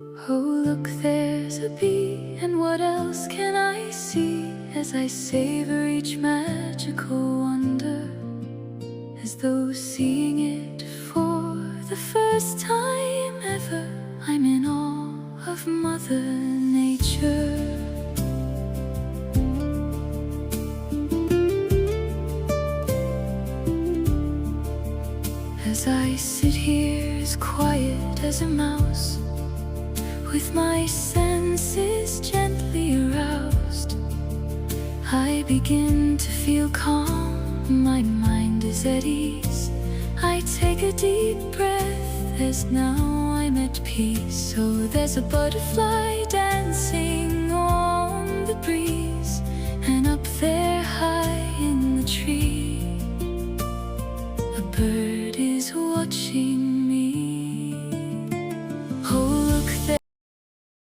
Oh, look, there's a bee, and what else can I see as I savor each magical wonder, as though seeing it for the first time ever. I'm in awe of Mother Nature. As I sit here as quiet as a mouse, with my senses gently aroused, I begin to feel calm, my mind is at ease. I take a deep breath as now I'm at peace. So there's a butterfly dancing on the breeze.